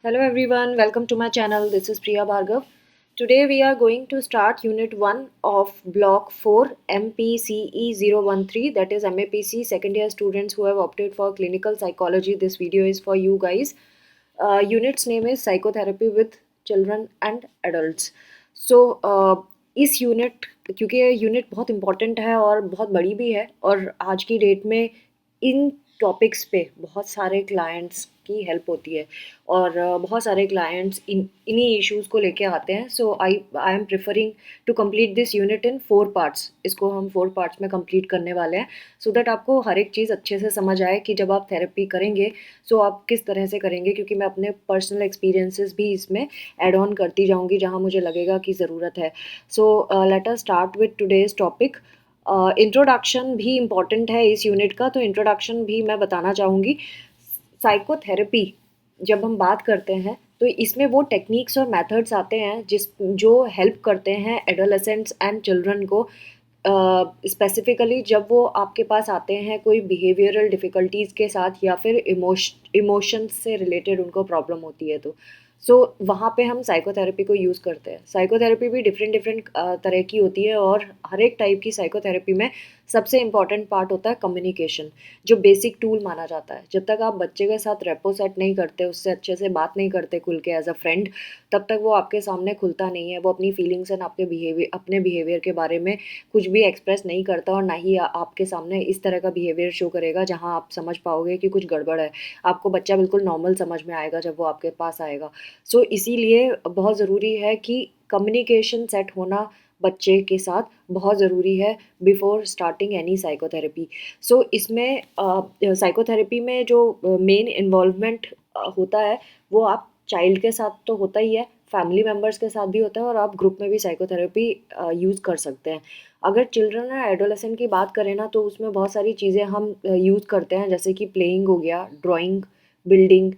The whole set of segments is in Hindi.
Hello everyone, welcome to my channel. This is Priya Bhargav. Today we are going to start Unit 1 of Block 4 MPCE 013, that is MAPC second year students who have opted for clinical psychology. This video is for you guys. Unit's name is Psychotherapy with Children and Adults. So इस यूनिट क्योंकि ये यूनिट बहुत इम्पॉर्टेंट है और बहुत बड़ी भी है और आज की डेट में इन टॉपिक्स पे बहुत सारे क्लाइंट्स की हेल्प होती है और बहुत सारे क्लाइंट्स इन्हीं इश्यूज़ को लेके आते हैं. So I am preferring to complete this unit in 4 parts. इसको हम 4 पार्ट्स में कंप्लीट करने वाले हैं सो दैट आपको हर एक चीज़ अच्छे से समझ आए कि जब आप थेरेपी करेंगे सो आप किस तरह से करेंगे, क्योंकि मैं अपने पर्सनल एक्सपीरियंसेस भी इसमें ऐड ऑन करती जाऊँगी जहाँ मुझे लगेगा कि ज़रूरत है. So let us start with today's topic. Introduction भी इम्पॉर्टेंट है इस यूनिट का, तो इंट्रोडक्शन भी मैं बताना चाहूँगी. साइकोथेरेपी जब हम बात करते हैं तो इसमें वो टेक्निक्स और मेथड्स आते हैं जो हेल्प करते हैं एडोलेसेंट्स एंड चिल्ड्रन को, स्पेसिफिकली जब वो आपके पास आते हैं कोई बिहेवियरल डिफ़िकल्टीज़ के साथ या फिर इमोशंस से रिलेटेड उनको प्रॉब्लम होती है. तो वहाँ पे हम साइकोथेरेपी को यूज़ करते हैं. साइकोथेरेपी भी डिफरेंट डिफरेंट तरह की होती है और हर एक टाइप की साइकोथेरेपी में सबसे इम्पॉर्टेंट पार्ट होता है कम्युनिकेशन, जो बेसिक टूल माना जाता है. जब तक आप बच्चे के साथ रेपो सेट नहीं करते, उससे अच्छे से बात नहीं करते खुल के एज अ फ्रेंड, तब तक वो आपके सामने खुलता नहीं है. वो अपनी फीलिंग्स एंड अपने बिहेवियर के बारे में कुछ भी एक्सप्रेस नहीं करता और ना ही आपके सामने इस तरह का बिहेवियर शो करेगा जहाँ आप समझ पाओगे कि कुछ गड़बड़ है. आपको बच्चा बिल्कुल नॉर्मल समझ में आएगा जब वो आपके पास आएगा. इसीलिए बहुत ज़रूरी है कि कम्युनिकेशन सेट होना बच्चे के साथ बहुत ज़रूरी है बिफोर स्टार्टिंग एनी साइकोथेरेपी. इसमें साइकोथेरेपी में जो मेन इन्वॉल्वमेंट होता है वो आप चाइल्ड के साथ तो होता ही है, फैमिली मेम्बर्स के साथ भी होता है और आप ग्रुप में भी साइकोथेरेपी यूज़ कर सकते हैं. अगर चिल्ड्रन या एडोलेसेंट की बात करें ना, तो उसमें बहुत सारी चीज़ें हम यूज़ करते हैं, जैसे कि प्लेइंग हो गया, ड्राइंग, बिल्डिंग,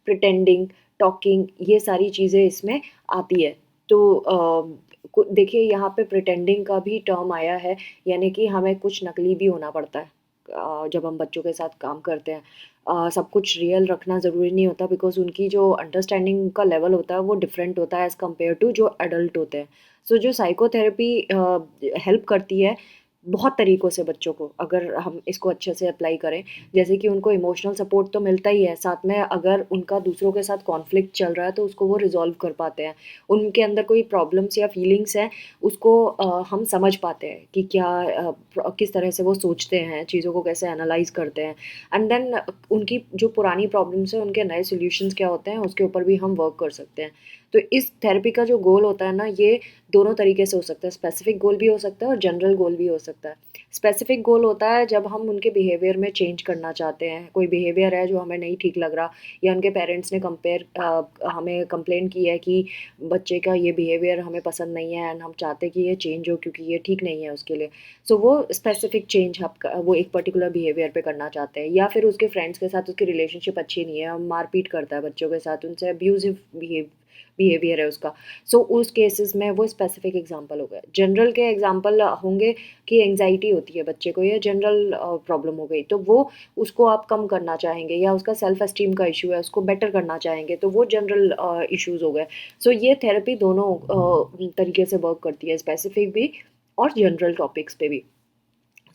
प्रिटेंडिंग, टॉकिंग, ये सारी चीज़ें इसमें आती है. तो देखिए यहाँ पे प्रिटेंडिंग का भी टर्म आया है, यानी कि हमें कुछ नकली भी होना पड़ता है जब हम बच्चों के साथ काम करते हैं. सब कुछ रियल रखना ज़रूरी नहीं होता, बिकॉज़ उनकी जो अंडरस्टैंडिंग का लेवल होता है वो डिफरेंट होता है एज़ कम्पेयर टू जो एडल्ट होते हैं. जो साइकोथेरेपी हेल्प करती है बहुत तरीक़ों से बच्चों को, अगर हम इसको अच्छे से अप्लाई करें, जैसे कि उनको इमोशनल सपोर्ट तो मिलता ही है, साथ में अगर उनका दूसरों के साथ कॉन्फ्लिक्ट चल रहा है तो उसको वो रिज़ॉल्व कर पाते हैं. उनके अंदर कोई प्रॉब्लम्स या फीलिंग्स हैं, उसको हम समझ पाते हैं कि क्या किस तरह से वो सोचते हैं, चीज़ों को कैसे एनालाइज़ करते हैं, एंड देन उनकी जो पुरानी प्रॉब्लम्स हैं उनके नए सॉल्यूशंस क्या होते हैं उसके ऊपर भी हम वर्क कर सकते हैं. तो इस थेरेपी का जो गोल होता है ना, ये दोनों तरीके से हो सकता है. स्पेसिफिक गोल भी हो सकता है और जनरल गोल भी हो सकता है. स्पेसिफिक गोल होता है जब हम उनके बिहेवियर में चेंज करना चाहते हैं. कोई बिहेवियर है जो हमें नहीं ठीक लग रहा, या उनके पेरेंट्स ने हमें कंप्लेन की है कि बच्चे का ये बिहेवियर हमें पसंद नहीं है एंड हम चाहते हैं कि ये चेंज हो क्योंकि ये ठीक नहीं है उसके लिए. वो स्पेसिफिक चेंज वो एक पर्टिकुलर बिहेवियर पे करना चाहते हैं. या फिर उसके फ्रेंड्स के साथ उसकी रिलेशनशिप अच्छी नहीं है, मारपीट करता है बच्चों के साथ, उनसे अब्यूजिव बिहेवियर है उसका. उस केसेस में वो स्पेसिफिक एग्जांपल हो गए. जनरल के एग्जांपल होंगे कि एंग्जाइटी होती है बच्चे को, या जनरल प्रॉब्लम हो गई, तो वो उसको आप कम करना चाहेंगे, या उसका सेल्फ एस्टीम का इशू है उसको बेटर करना चाहेंगे, तो वो जनरल इश्यूज हो गए. ये थेरेपी दोनों तरीके से वर्क करती है, स्पेसिफिक भी और जनरल टॉपिक्स पे भी.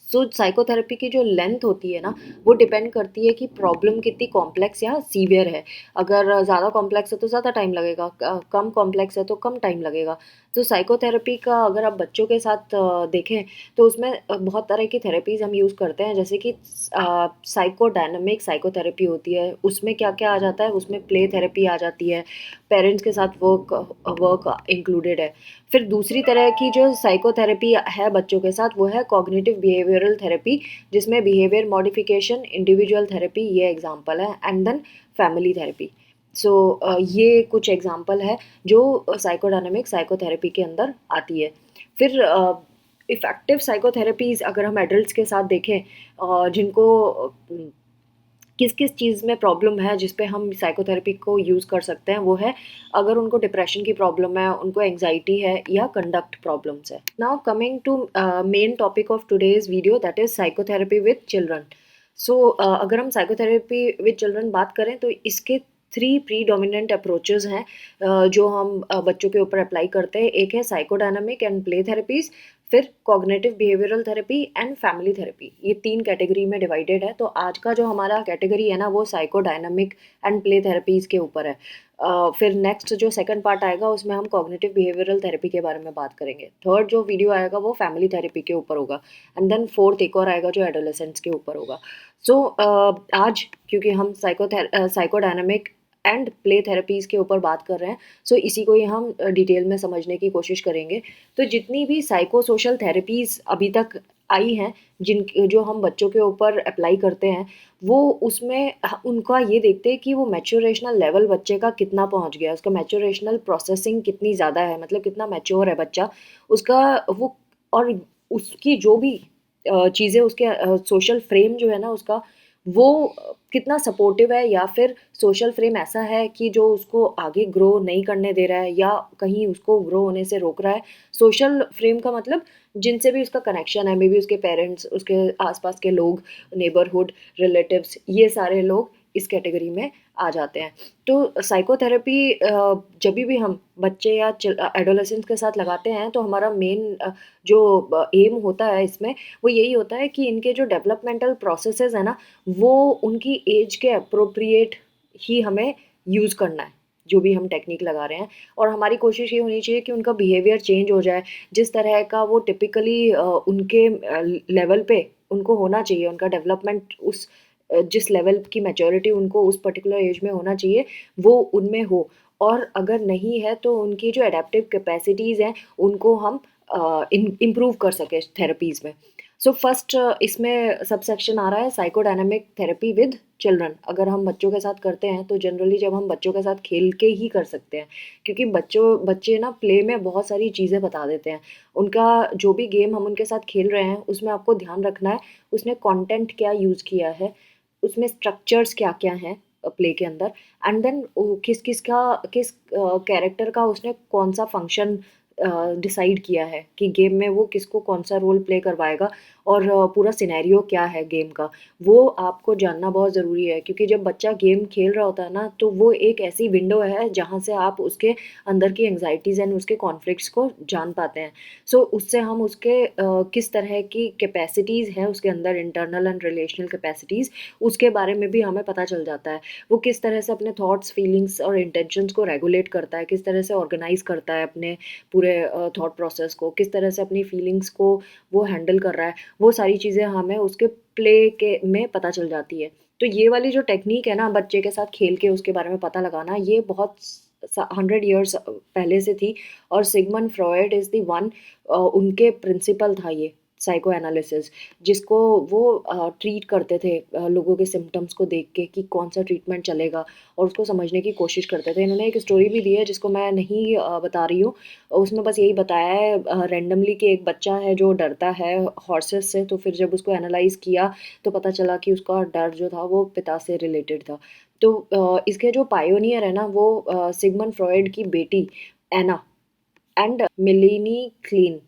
साइकोथेरेपी की जो लेंथ होती है ना, वो डिपेंड करती है कि प्रॉब्लम कितनी कॉम्प्लेक्स या सीवियर है. अगर ज़्यादा कॉम्प्लेक्स है तो ज़्यादा टाइम लगेगा, कम कॉम्प्लेक्स है तो कम टाइम लगेगा. साइकोथेरेपी का अगर आप बच्चों के साथ देखें तो उसमें बहुत तरह की थेरेपीज़ हम यूज़ करते हैं, जैसे कि साइकोडायनामिक साइकोथेरेपी होती है. उसमें क्या क्या आ जाता है, उसमें प्ले थेरेपी आ जाती है, पेरेंट्स के साथ वर्क इंक्लूडेड है. फिर दूसरी तरह की जो साइकोथेरेपी है बच्चों के साथ, वो है कॉग्निटिव बिहेवियरल थेरेपी, जिसमें बिहेवियर मॉडिफिकेशन, इंडिविजुअल थेरेपी, ये एग्जांपल है, एंड देन फैमिली थेरेपी. ये कुछ एग्जांपल है जो साइकोडायनामिक साइकोथेरेपी के अंदर आती है. फिर इफ़ेक्टिव साइकोथेरेपीज़ अगर हम एडल्ट्स के साथ देखें, जिनको किस किस चीज़ में प्रॉब्लम है जिस पे हम साइकोथेरेपी को यूज़ कर सकते हैं, वो है अगर उनको डिप्रेशन की प्रॉब्लम है, उनको एंग्जाइटी है, या कंडक्ट प्रॉब्लम्स है. Now coming to main topic of today's video, that is psychotherapy with children. अगर हम साइकोथेरेपी विद चिल्ड्रन बात करें तो इसके 3 प्रीडोमिनेंट अप्रोचेस हैं जो हम बच्चों के ऊपर अप्लाई करते हैं। एक है साइकोडायनामिक एंड प्ले थेरेपीज, फिर cognitive behavioural therapy and family therapy. ये 3 कैटेगरी में डिवाइडेड है। तो आज का जो हमारा कैटेगरी है ना वो साइकोडायनामिक एंड प्ले थेरेपीज के ऊपर है। फिर नेक्स्ट जो सेकंड पार्ट आएगा उसमें हम कॉग्निटिव बिहेवियरल थेरेपी के बारे में बात करेंगे। थर्ड जो वीडियो आएगा वो फैमिली थेरेपी के ऊपर होगा एंड देन फोर्थ एक और आएगा जो एडोलेसेंट्स के ऊपर होगा। सो आज क्योंकि हम साइकोडायनामिक एंड प्ले थेरेपीज़ के ऊपर बात कर रहे हैं, सो इसी को ही हम डिटेल में समझने की कोशिश करेंगे। तो जितनी भी साइको सोशल थेरेपीज़ अभी तक आई हैं, जिन जो हम बच्चों के ऊपर अप्लाई करते हैं, वो उसमें उनका ये देखते हैं कि वो मैच्योरेशनल लेवल बच्चे का कितना पहुंच गया है, उसका मैच्योरेशनल प्रोसेसिंग कितनी ज़्यादा है, मतलब कितना मैच्योर है बच्चा, उसका वो और उसकी जो भी चीज़ें उसके सोशल फ्रेम जो है ना उसका, वो कितना सपोर्टिव है या फिर सोशल फ्रेम ऐसा है कि जो उसको आगे ग्रो नहीं करने दे रहा है या कहीं उसको ग्रो होने से रोक रहा है। सोशल फ्रेम का मतलब जिनसे भी उसका कनेक्शन है, मे बी उसके पेरेंट्स, उसके आसपास के लोग, नेबरहुड, रिलेटिव्स, ये सारे लोग इस कैटेगरी में आ जाते हैं। तो साइकोथेरेपी जब भी हम बच्चे या एडोलेसेंट्स के साथ लगाते हैं तो हमारा मेन जो एम होता है इसमें वो यही होता है कि इनके जो डेवलपमेंटल प्रोसेसेस है ना वो उनकी एज के अप्रोप्रिएट ही हमें यूज़ करना है, जो भी हम टेक्निक लगा रहे हैं। और हमारी कोशिश ये होनी चाहिए कि उनका बिहेवियर चेंज हो जाए, जिस तरह का वो टिपिकली उनके लेवल पे उनको होना चाहिए, उनका डेवलपमेंट उस जिस लेवल की मैच्योरिटी उनको उस पर्टिकुलर एज में होना चाहिए वो उनमें हो। और अगर नहीं है तो उनकी जो एडेप्टिव कैपेसिटीज़ हैं उनको हम इम्प्रूव कर सकें थेरेपीज़ में। सो फर्स्ट इसमें सब सेक्शन आ रहा है साइकोडायनामिक थेरेपी विद चिल्ड्रन। अगर हम बच्चों के साथ करते हैं तो जनरली जब हम बच्चों के साथ खेल के ही कर सकते हैं, क्योंकि बच्चे ना प्ले में बहुत सारी चीज़ें बता देते हैं। उनका जो भी गेम हम उनके साथ खेल रहे हैं उसमें आपको ध्यान रखना है उसने कंटेंट क्या यूज़ किया है, उसमें स्ट्रक्चर्स क्या क्या हैं प्ले के अंदर, एंड देन किस कैरेक्टर का उसने कौन सा फंक्शन डिसाइड किया है कि गेम में वो किसको कौन सा रोल प्ले करवाएगा, और पूरा सिनेरियो क्या है गेम का, वो आपको जानना बहुत ज़रूरी है। क्योंकि जब बच्चा गेम खेल रहा होता है ना तो वो एक ऐसी विंडो है जहाँ से आप उसके अंदर की एंग्जाइटीज़ एंड उसके कॉन्फ्लिक्ट्स को जान पाते हैं। सो उससे हम उसके किस तरह की कैपेसिटीज़ हैं उसके अंदर, इंटरनल एंड रिलेशनल कैपेसिटीज़, उसके बारे में भी हमें पता चल जाता है। वो किस तरह से अपने थॉट्स, फीलिंग्स और इंटेंशंस को रेगुलेट करता है, किस तरह से ऑर्गेनाइज करता है अपने पूरे थॉट प्रोसेस को, किस तरह से अपनी फीलिंग्स को वो हैंडल कर रहा है, वो सारी चीज़ें हमें उसके प्ले के में पता चल जाती है। तो ये वाली जो टेक्निक है ना बच्चे के साथ खेल के उसके बारे में पता लगाना, ये बहुत 100 ईयर्स पहले से थी। और Sigmund Freud is the one, उनके प्रिंसिपल था ये साइको एनालिसिस, जिसको वो ट्रीट करते थे लोगों के सिम्टम्स को देख के कि कौन सा ट्रीटमेंट चलेगा, और उसको समझने की कोशिश करते थे। इन्होंने एक स्टोरी भी दी है जिसको मैं नहीं बता रही हूँ, उसमें बस यही बताया है रैंडमली कि एक बच्चा है जो डरता है हॉर्सेस से, तो फिर जब उसको एनालाइज किया तो पता चला कि उसका डर जो था वो पिता से रिलेटेड था। तो इसके जो पायोनियर है ना वो सिगमंड फ्रॉयड की बेटी Anna and Melanie Klein,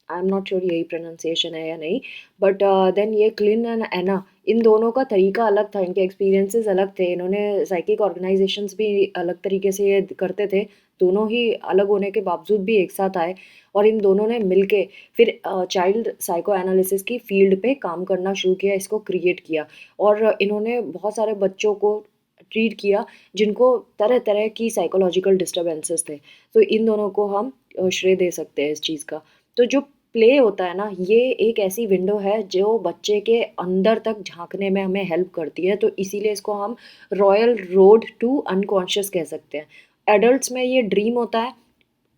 I am not sure यही प्रोनाउंसिएशन है या नहीं, बट देन ये क्लिन एंड एना, इन दोनों का तरीका अलग था, इनके एक्सपीरियंसेस अलग थे, इन्होंने साइकिक ऑर्गेनाइजेशंस भी अलग तरीके से ये करते थे। दोनों ही अलग होने के बावजूद भी एक साथ आए और इन दोनों ने मिलके फिर चाइल्ड साइको एनालिसिस की फील्ड पे काम करना शुरू किया, इसको क्रिएट किया। और इन्होंने बहुत सारे बच्चों को ट्रीट किया जिनको तरह तरह की साइकोलॉजिकल डिस्टर्बेंसेस थे। तो इन दोनों को हम श्रेय दे सकते हैं इस चीज़ का। तो जो प्ले होता है ना ये एक ऐसी विंडो है जो बच्चे के अंदर तक झांकने में हमें हेल्प करती है, तो इसीलिए इसको हम रॉयल रोड टू अनकॉन्शियस कह सकते हैं। एडल्ट्स में ये ड्रीम होता है,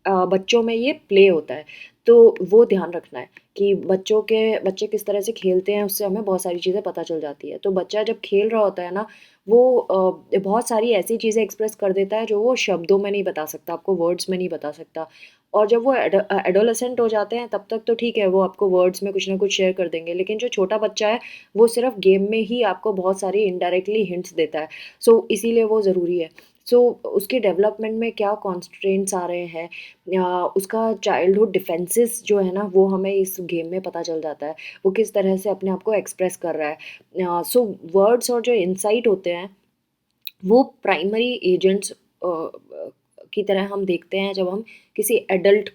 बच्चों में ये प्ले होता है। तो वो ध्यान रखना है कि बच्चे किस तरह से खेलते हैं उससे हमें बहुत सारी चीज़ें पता चल जाती है। तो बच्चा जब खेल रहा होता है ना वो बहुत सारी ऐसी चीज़ें एक्सप्रेस कर देता है जो वो शब्दों में नहीं बता सकता, आपको वर्ड्स में नहीं बता सकता। और जब वो एडोलेसेंट हो जाते हैं तब तक तो ठीक है, वो आपको वर्ड्स में कुछ ना कुछ शेयर कर देंगे, लेकिन जो छोटा बच्चा है वो सिर्फ गेम में ही आपको बहुत सारी इनडायरेक्टली हिंट्स देता है। सो इसीलिए वो ज़रूरी है। सो उसके डेवलपमेंट में क्या कॉन्स्ट्रेंट्स आ रहे हैं या उसका चाइल्डहुड डिफेंसेस जो है ना वो हमें इस गेम में पता चल जाता है, वो किस तरह से अपने आप को एक्सप्रेस कर रहा है। सो वर्ड्स और जो इंसाइट होते हैं वो प्राइमरी एजेंट्स की तरह हम देखते हैं जब हम किसी एडल्ट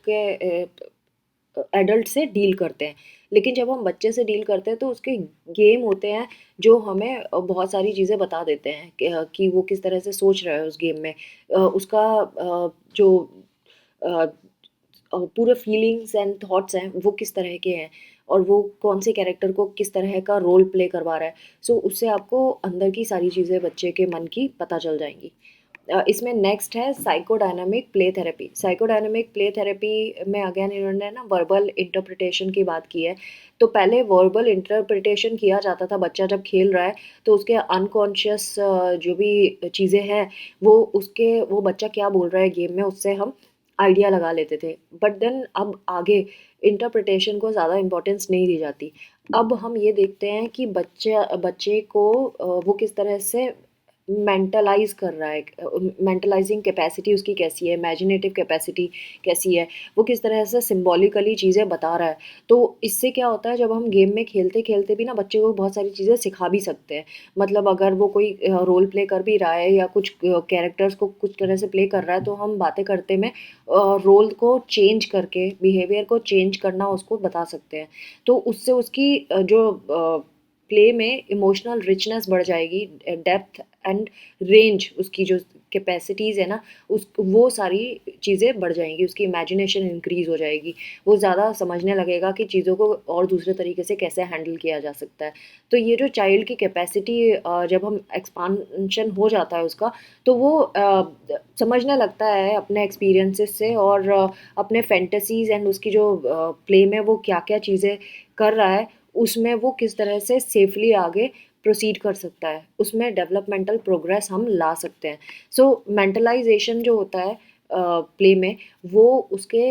से डील करते हैं। लेकिन जब हम बच्चे से डील करते हैं तो उसके गेम होते हैं जो हमें बहुत सारी चीज़ें बता देते हैं कि वो किस तरह से सोच रहा है उस गेम में। उसका जो अ, पूरे फीलिंग्स एंड थॉट्स हैं वो किस तरह के हैं और वो कौन से कैरेक्टर को किस तरह का रोल प्ले करवा रहा है। सो उससे आपको अंदर की सारी चीज़ें बच्चे के मन की पता चल जाएंगी। इसमें नेक्स्ट है psychodynamic play therapy. Psychodynamic play therapy में अगेन इन्होंने ना वर्बल इंटरप्रिटेशन की बात की है। तो पहले वर्बल इंटरप्रिटेशन किया जाता था, बच्चा जब खेल रहा है तो उसके अनकॉन्शियस जो भी चीज़ें हैं वो बच्चा क्या बोल रहा है गेम में उससे हम आइडिया लगा लेते थे। बट देन अब आगे इंटरप्रिटेशन को ज़्यादा इम्पोर्टेंस नहीं दी जाती। अब हम ये देखते हैं कि बच्चे को वो किस तरह से मेंटलाइज कर रहा है, मेंटलाइजिंग कैपेसिटी उसकी कैसी है, इमेजिनेटिव कैपेसिटी कैसी है, वो किस तरह से सिंबॉलिकली चीज़ें बता रहा है। तो इससे क्या होता है जब हम गेम में खेलते खेलते भी ना बच्चे को बहुत सारी चीज़ें सिखा भी सकते हैं। मतलब अगर वो कोई रोल प्ले कर भी रहा है या कुछ कैरेक्टर्स को कुछ तरह से प्ले कर रहा है तो हम बातें करते में रोल को चेंज करके बिहेवियर को चेंज करना उसको बता सकते हैं। तो उससे उसकी जो प्ले में इमोशनल रिचनेस बढ़ जाएगी, डेप्थ एंड रेंज उसकी जो कैपेसिटीज़ है ना उस वो सारी चीज़ें बढ़ जाएंगी, उसकी इमेजिनेशन इंक्रीज़ हो जाएगी। वो ज़्यादा समझने लगेगा कि चीज़ों को और दूसरे तरीके से कैसे हैंडल किया जा सकता है। तो ये जो चाइल्ड की कैपेसिटी जब हम एक्सपांशन हो जाता है उसका तो वो समझने लगता है अपने एक्सपीरियंसेस से और अपने फैंटेसीज़ एंड उसकी जो प्ले में वो क्या-क्या चीज़ें कर रहा है, उसमें वो किस तरह से सेफ़ली आगे प्रोसीड कर सकता है। उसमें डेवलपमेंटल प्रोग्रेस हम ला सकते हैं। सो मेंटलाइज़ेशन जो होता है प्ले में वो उसके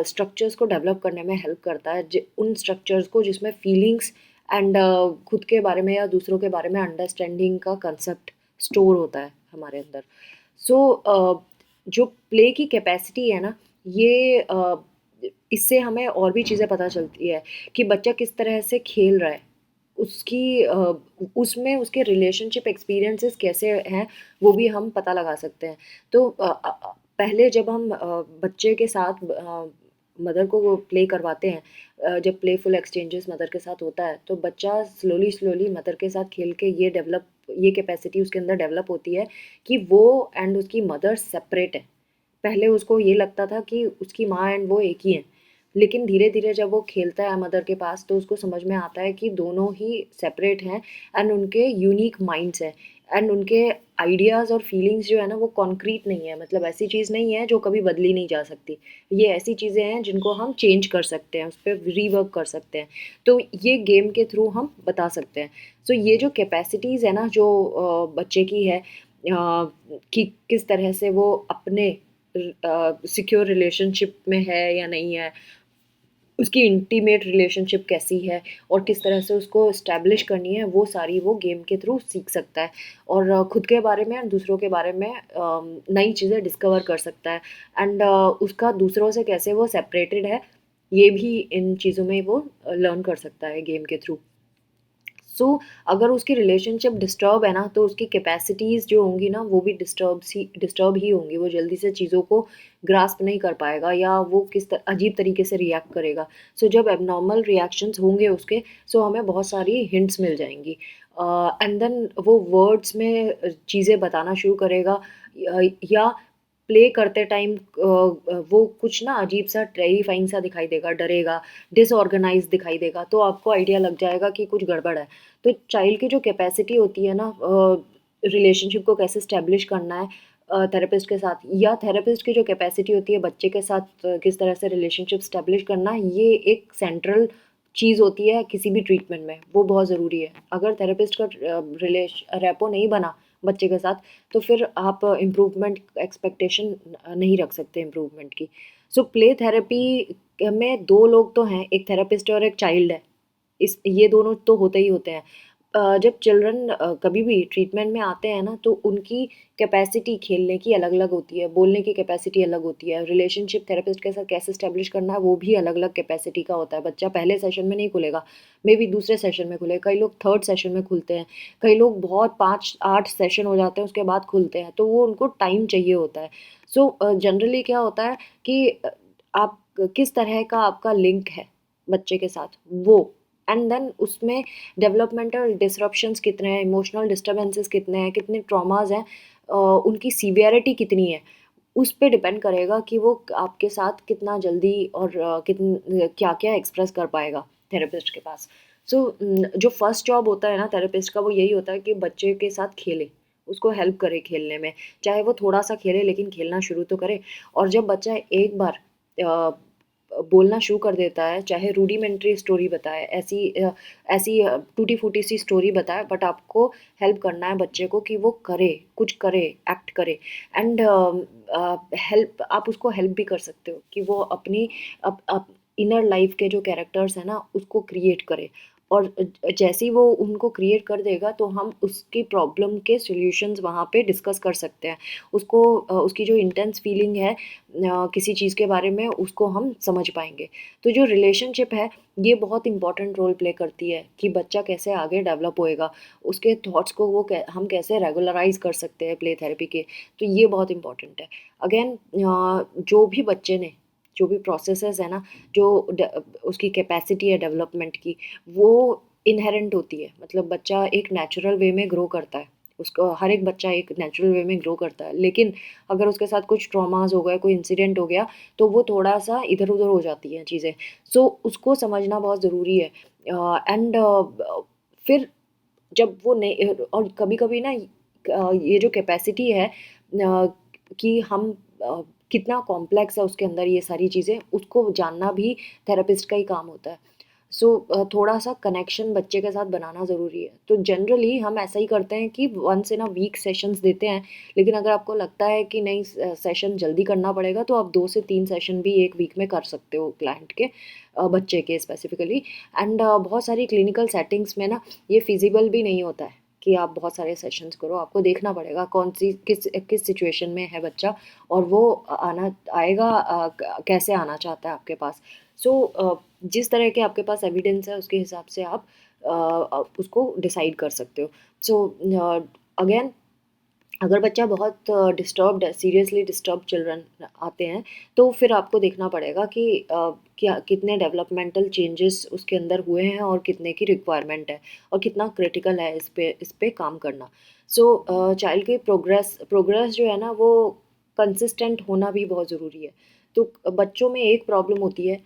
स्ट्रक्चर्स को डेवलप करने में हेल्प करता है। उन स्ट्रक्चर्स को जिसमें फीलिंग्स एंड खुद के बारे में या दूसरों के बारे में अंडरस्टैंडिंग का कंसेप्ट स्टोर होता है हमारे अंदर। सो जो प्ले की कैपेसिटी है ना ये इससे हमें और भी चीज़ें पता चलती है कि बच्चा किस तरह से खेल रहा है, उसकी उसमें उसके रिलेशनशिप एक्सपीरियंसेस कैसे हैं वो भी हम पता लगा सकते हैं। तो पहले जब हम बच्चे के साथ मदर को वो प्ले करवाते हैं, जब प्लेफुल एक्सचेंजेस मदर के साथ होता है तो बच्चा स्लोली स्लोली मदर के साथ खेल के ये कैपेसिटी उसके अंदर डेवलप होती है कि वो एंड उसकी मदर सेपरेट है। पहले उसको ये लगता था कि उसकी माँ एंड वो एक ही हैं। लेकिन धीरे-धीरे जब वो खेलता है मदर के पास तो उसको समझ में आता है कि दोनों ही सेपरेट हैं एंड उनके यूनिक माइंड्स हैं एंड उनके आइडियाज़ और फीलिंग्स जो है ना वो कॉन्क्रीट नहीं है, मतलब ऐसी चीज़ नहीं है जो कभी बदली नहीं जा सकती। ये ऐसी चीज़ें हैं जिनको हम चेंज कर सकते हैं, उस पे रीवर्क कर सकते हैं। तो ये गेम के थ्रू हम बता सकते हैं। सो ये जो कैपेसिटीज़ है ना जो बच्चे की है कि किस तरह से वो अपने सिक्योर रिलेशनशिप में है या नहीं है, उसकी इंटीमेट रिलेशनशिप कैसी है और किस तरह से उसको इस्टेब्लिश करनी है, वो सारी वो गेम के थ्रू सीख सकता है और खुद के बारे में और दूसरों के बारे में नई चीज़ें डिस्कवर कर सकता है एंड उसका दूसरों से कैसे वो सेपरेटेड है, ये भी इन चीज़ों में वो लर्न कर सकता है गेम के थ्रू। सो अगर उसकी रिलेशनशिप डिस्टर्ब है ना तो उसकी कैपेसिटीज़ जो होंगी ना वो भी डिस्टर्ब ही होंगी। वो जल्दी से चीज़ों को ग्रास्प नहीं कर पाएगा या वो अजीब तरीके से रिएक्ट करेगा। सो जब एबनॉर्मल रिएक्शंस होंगे उसके सो हमें बहुत सारी हिंट्स मिल जाएंगी एंड देन वो वर्ड्स में चीज़ें बताना शुरू करेगा या प्ले करते टाइम वो कुछ ना अजीब सा टेरिफाइंग सा दिखाई देगा, डरेगा, डिसऑर्गेनाइज्ड दिखाई देगा, तो आपको आइडिया लग जाएगा कि कुछ गड़बड़ है। तो चाइल्ड की जो कैपेसिटी होती है ना रिलेशनशिप को कैसे स्टैब्लिश करना है थेरेपिस्ट के साथ या थेरेपिस्ट की जो कैपेसिटी होती है बच्चे के साथ किस तरह से रिलेशनशिप स्टैब्लिश करना है, ये एक सेंट्रल चीज़ होती है किसी भी ट्रीटमेंट में, वो बहुत ज़रूरी है। अगर थेरेपिस्ट का रेपो नहीं बना बच्चे के साथ तो फिर आप इम्प्रूवमेंट एक्सपेक्टेशन नहीं रख सकते इम्प्रूवमेंट की। सो प्ले थेरेपी में 2 लोग तो हैं, एक थेरेपिस्ट और एक चाइल्ड है। इस ये दोनों तो होते ही होते हैं। जब चिल्ड्रन कभी भी ट्रीटमेंट में आते हैं ना, तो उनकी कैपेसिटी खेलने की अलग अलग होती है, बोलने की कैपेसिटी अलग होती है, रिलेशनशिप थेरेपिस्ट के साथ कैसे स्टैब्लिश करना है वो भी अलग अलग कैपेसिटी का होता है। बच्चा पहले सेशन में नहीं खुलेगा, मे बी दूसरे सेशन में खुले, कई लोग थर्ड सेशन में खुलते हैं, कई लोग बहुत 5-8 सेशन हो जाते हैं उसके बाद खुलते हैं, तो वो उनको टाइम चाहिए होता है। सो जनरली क्या होता है कि आप किस तरह का आपका लिंक है बच्चे के साथ, वो एंड देन उसमें डेवलपमेंटल डिसरप्शंस कितने हैं, इमोशनल डिस्टर्बेंसेस कितने हैं, कितने ट्रॉमाज हैं, उनकी सीवियरिटी कितनी है, उस पे डिपेंड करेगा कि वो आपके साथ कितना जल्दी और कितन क्या क्या एक्सप्रेस कर पाएगा थेरेपिस्ट के पास। सो जो फर्स्ट जॉब होता है ना थेरेपिस्ट का, वो यही होता है कि बच्चे के साथ खेले, उसको हेल्प करे खेलने में, चाहे वो थोड़ा सा खेले लेकिन खेलना शुरू तो करे। और जब बच्चा एक बार बोलना शुरू कर देता है, चाहे रूडिमेंट्री स्टोरी बताए, ऐसी टूटी फूटी सी स्टोरी बताए, बट आपको हेल्प करना है बच्चे को कि वो करे, कुछ करे, एक्ट करे। एंड हेल्प, आप उसको हेल्प भी कर सकते हो कि वो अपनी इनर लाइफ के जो कैरेक्टर्स हैं ना उसको क्रिएट करे। और जैसे ही वो उनको क्रिएट कर देगा तो हम उसकी प्रॉब्लम के सॉल्यूशंस वहाँ पे डिस्कस कर सकते हैं। उसको उसकी जो इंटेंस फीलिंग है किसी चीज़ के बारे में, उसको हम समझ पाएंगे। तो जो रिलेशनशिप है ये बहुत इंपॉर्टेंट रोल प्ले करती है कि बच्चा कैसे आगे डेवलप होएगा, उसके थॉट्स को हम कैसे रेगुलराइज कर सकते हैं प्ले थेरेपी के। तो ये बहुत इंपॉर्टेंट है। अगेन जो भी बच्चे ने जो भी प्रोसेसेस है ना, जो उसकी कैपेसिटी है डेवलपमेंट की, वो इनहेरेंट होती है। मतलब बच्चा एक नेचुरल वे में ग्रो करता है, उसको हर एक बच्चा एक नेचुरल वे में ग्रो करता है, लेकिन अगर उसके साथ कुछ ट्रॉमास हो गए, कोई इंसिडेंट हो गया, तो वो थोड़ा सा इधर उधर हो जाती हैं चीज़ें। सो उसको समझना बहुत ज़रूरी है। एंड फिर जब वो नहीं, और कभी कभी ना ये जो कैपेसिटी है कि हम कितना कॉम्प्लेक्स है उसके अंदर ये सारी चीज़ें, उसको जानना भी थेरेपिस्ट का ही काम होता है। सो थोड़ा सा कनेक्शन बच्चे के साथ बनाना ज़रूरी है। तो जनरली हम ऐसा ही करते हैं कि once in a week sessions देते हैं, लेकिन अगर आपको लगता है कि नहीं सेशन जल्दी करना पड़ेगा, तो आप 2 से 3 सेशन भी एक वीक में कर सकते हो क्लाइंट के, बच्चे के स्पेसिफिकली। एंड बहुत सारी क्लिनिकल सेटिंग्स में ना ये फिजिबल भी नहीं होता है कि आप बहुत सारे सेशंस करो। आपको देखना पड़ेगा कौन सी किस किस सिचुएशन में है बच्चा, और वो आना आएगा कैसे आना चाहता है आपके पास। सो जिस तरह के आपके पास एविडेंस है उसके हिसाब से आप उसको डिसाइड कर सकते हो। सो अगेन, अगर बच्चा बहुत डिस्टर्ब्ड है, सीरियसली डिस्टर्ब चिल्ड्रन आते हैं, तो फिर आपको देखना पड़ेगा कि क्या कितने डेवलपमेंटल चेंजेस उसके अंदर हुए हैं और कितने की रिक्वायरमेंट है, और कितना क्रिटिकल है इस पे काम करना। सो चाइल्ड की प्रोग्रेस प्रोग्रेस जो है ना, वो कंसिस्टेंट होना भी बहुत ज़रूरी है। तो बच्चों में एक प्रॉब्लम होती है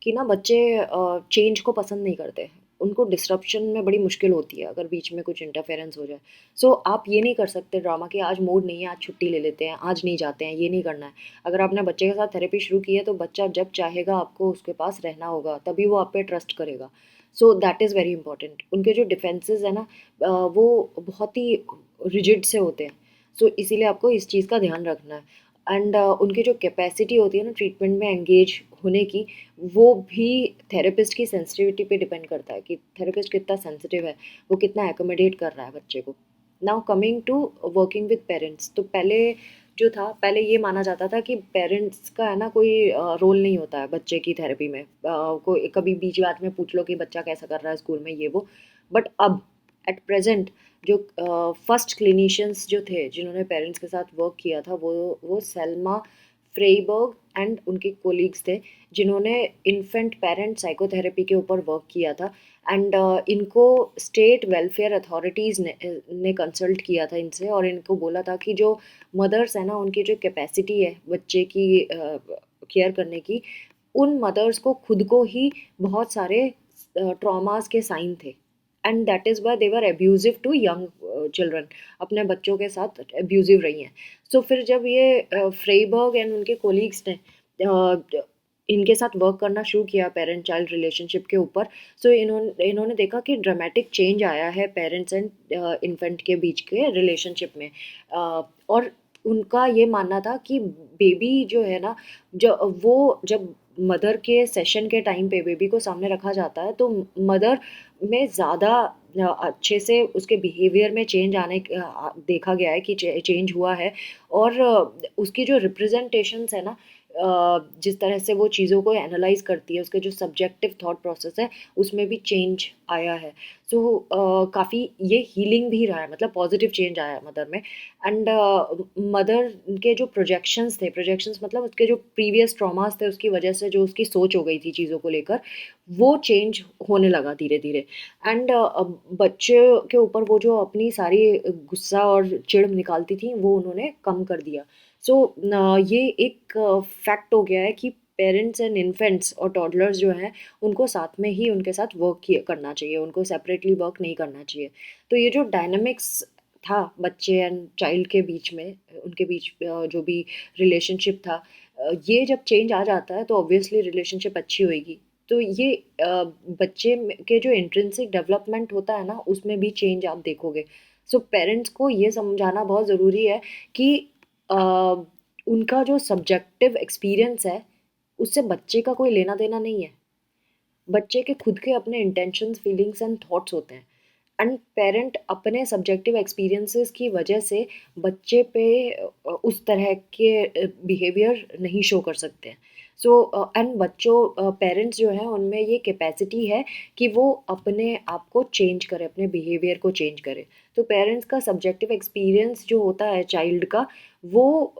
कि ना बच्चे चेंज को पसंद नहीं करते, उनको डिस्रप्शन में बड़ी मुश्किल होती है अगर बीच में कुछ इंटरफेरेंस हो जाए। सो आप ये नहीं कर सकते ड्रामा कि आज मूड नहीं है, आज छुट्टी ले लेते हैं, आज नहीं जाते हैं, ये नहीं करना है। अगर आपने बच्चे के साथ थेरेपी शुरू की है, तो बच्चा जब चाहेगा आपको उसके पास रहना होगा, तभी वो आप पे ट्रस्ट करेगा। So that is very important. उनके जो डिफेंसेस है ना, वो बहुत ही रिजिड से होते हैं। सो इसीलिए आपको इस चीज़ का ध्यान रखना है। एंड उनकी जो कैपेसिटी होती है ना ट्रीटमेंट में एंगेज होने की, वो भी थेरेपिस्ट की सेंसिटिविटी पे डिपेंड करता है कि थेरेपिस्ट कितना सेंसिटिव है, वो कितना एकोमोडेट कर रहा है बच्चे को। Now coming to working with parents, तो पहले जो था, पहले ये माना जाता था कि पेरेंट्स का है ना कोई रोल नहीं होता है बच्चे की थेरेपी में। कोई कभी बीच बात में पूछ लो कि बच्चा कैसा कर रहा है स्कूल में, ये वो। बट अब एट प्रेजेंट जो फर्स्ट क्लिनिशियंस जो थे जिन्होंने पेरेंट्स के साथ वर्क किया था, वो सेल्मा फ्रेइबर्ग एंड उनके कोलीग्स थे, जिन्होंने इन्फेंट पेरेंट साइकोथेरेपी के ऊपर वर्क किया था। एंड इनको स्टेट वेलफेयर अथॉरिटीज़ ने कंसल्ट किया था इनसे, और इनको बोला था कि जो मदर्स है ना, उनकी जो कैपेसिटी है बच्चे की केयर करने की, उन मदर्स को खुद को ही बहुत सारे ट्रॉमास के साइन थे, and that is why they were abusive to young children, अपने बच्चों के साथ एब्यूजिव रही हैं। सो फिर जब ये फ्रेबर्ग एंड उनके कोलीग्स ने इनके साथ वर्क करना शुरू किया पेरेंट चाइल्ड रिलेशनशिप के ऊपर, सो इन्होंने देखा कि ड्रामेटिक चेंज आया है पेरेंट्स एंड इन्फेंट के बीच के रिलेशनशिप में। और उनका ये मानना था कि बेबी जो है ना, जब मदर के सेशन के टाइम पे बेबी को सामने रखा जाता है, तो मदर में ज़्यादा अच्छे से उसके बिहेवियर में चेंज देखा गया है कि चेंज हुआ है। और उसकी जो रिप्रेजेंटेशंस है ना, जिस तरह से वो चीज़ों को एनालाइज करती है, उसके जो सब्जेक्टिव थॉट प्रोसेस है उसमें भी चेंज आया है। सो काफ़ी ये हीलिंग भी रहा है, मतलब पॉजिटिव चेंज आया है मदर में। एंड मदर के जो प्रोजेक्शंस मतलब उसके जो प्रीवियस ट्रॉमास थे उसकी वजह से जो उसकी सोच हो गई थी चीज़ों को लेकर, वो चेंज होने लगा धीरे धीरे। एंड बच्चे के ऊपर वो जो अपनी सारी गुस्सा और चिढ़ निकालती थी वो उन्होंने कम कर दिया। सो ये एक फैक्ट हो गया है कि पेरेंट्स एंड इन्फेंट्स और टॉडलर्स जो हैं उनको साथ में ही उनके साथ वर्क करना चाहिए, उनको सेपरेटली वर्क नहीं करना चाहिए। तो ये जो डायनामिक्स था बच्चे एंड चाइल्ड के बीच में, उनके बीच जो भी रिलेशनशिप था, ये जब चेंज आ जाता है तो ऑब्वियसली रिलेशनशिप अच्छी होएगी। तो ये के जो इंट्रिंसिक डेवलपमेंट होता है ना उसमें भी चेंज आप देखोगे। सो पेरेंट्स को ये समझाना बहुत ज़रूरी है कि अ, उनका जो सब्जेक्टिव एक्सपीरियंस है उससे बच्चे का कोई लेना देना नहीं है। बच्चे के खुद के अपने इंटेंशंस, फीलिंग्स एंड थॉट्स होते हैं। एंड पेरेंट अपने सब्जेक्टिव एक्सपीरियंसेस की वजह से बच्चे पे उस तरह के बिहेवियर नहीं शो कर सकते हैं। सो एंड बच्चों पेरेंट्स जो हैं उनमें ये कैपेसिटी है कि वो अपने आप को चेंज करे, अपने बिहेवियर को चेंज करे। तो पेरेंट्स का सब्जेक्टिव एक्सपीरियंस जो होता है चाइल्ड का, वो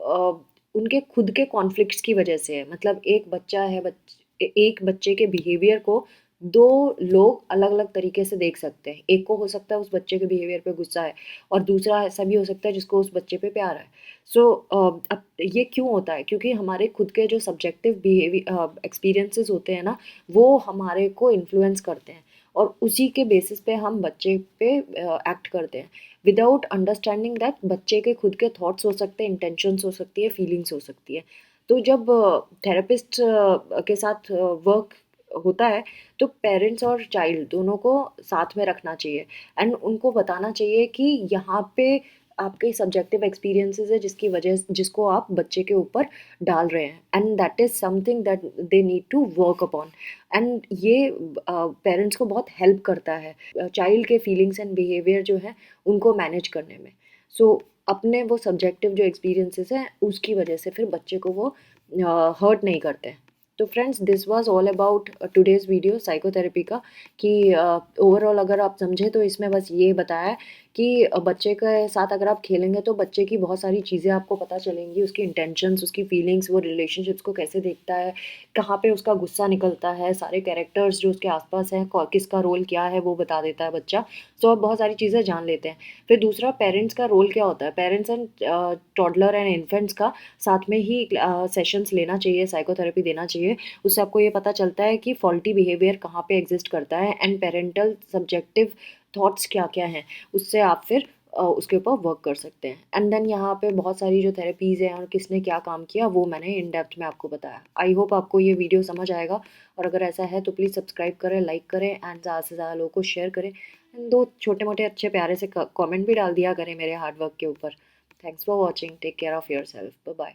उनके खुद के कॉन्फ्लिक्ट्स की वजह से है। मतलब एक बच्चे के बिहेवियर को दो लोग अलग अलग तरीके से देख सकते हैं। एक को हो सकता है उस बच्चे के बिहेवियर पे गुस्सा है, और दूसरा ऐसा भी हो सकता है जिसको उस बच्चे पे प्यार है। सो अब ये क्यों होता है? क्योंकि हमारे खुद के जो सब्जेक्टिव बिहेवियर एक्सपीरियंसेस होते हैं ना, वो हमारे को इन्फ्लुएंस करते हैं, और उसी के बेसिस पे हम बच्चे पे एक्ट करते हैं, विदाउट अंडरस्टैंडिंग दैट बच्चे के खुद के थॉट्स हो सकते हैं, इंटेंशंस हो सकती है, फीलिंग्स हो सकती है। तो जब थेरेपिस्ट के साथ वर्क होता है तो पेरेंट्स और चाइल्ड दोनों को साथ में रखना चाहिए, एंड उनको बताना चाहिए कि यहाँ पे आपके सब्जेक्टिव एक्सपीरियंसेस है जिसको आप बच्चे के ऊपर डाल रहे हैं, and that is something that they need to work upon. एंड ये पेरेंट्स को बहुत हेल्प करता है चाइल्ड के फीलिंग्स एंड बिहेवियर जो है उनको मैनेज करने में। सो अपने वो सब्जेक्टिव जो एक्सपीरियंसेस हैं उसकी वजह से फिर बच्चे को वो हर्ट नहीं करते। तो friends, this was all about today's video psychotherapy का, कि ओवरऑल अगर आप समझे तो इसमें बस ये बताया है कि बच्चे के साथ अगर आप खेलेंगे तो बच्चे की बहुत सारी चीज़ें आपको पता चलेंगी, उसकी इंटेंशंस, उसकी फीलिंग्स, वो रिलेशनशिप्स को कैसे देखता है, कहाँ पे उसका गुस्सा निकलता है, सारे कैरेक्टर्स जो उसके आसपास हैं, किसका रोल क्या है वो बता देता है बच्चा। सो आप बहुत सारी चीज़ें जान लेते हैं। फिर दूसरा, पेरेंट्स का रोल क्या होता है? Parents and toddler and infants का साथ में ही सेशंस लेना चाहिए, साइकोथेरेपी देना चाहिए। उससे आपको ये पता चलता है कि फॉल्टी बिहेवियर कहाँ पे एग्जिस्ट करता है, एंड पेरेंटल सब्जेक्टिव थॉट्स क्या क्या हैं। उससे आप फिर उसके ऊपर वर्क कर सकते हैं। एंड देन यहाँ पे बहुत सारी जो थेरेपीज़ हैं और किसने क्या काम किया वो मैंने इन डेप्थ में आपको बताया। आई होप आपको ये वीडियो समझ आएगा, और अगर ऐसा है तो प्लीज़ सब्सक्राइब करें, लाइक करें, एंड ज़्यादा से ज़्यादा लोगों को शेयर करें, एंड दो छोटे मोटे अच्छे प्यारे से कमेंट भी डाल दिया करें मेरे हार्ड वर्क के ऊपर। Thanks for watching, take care of yourself, bye bye.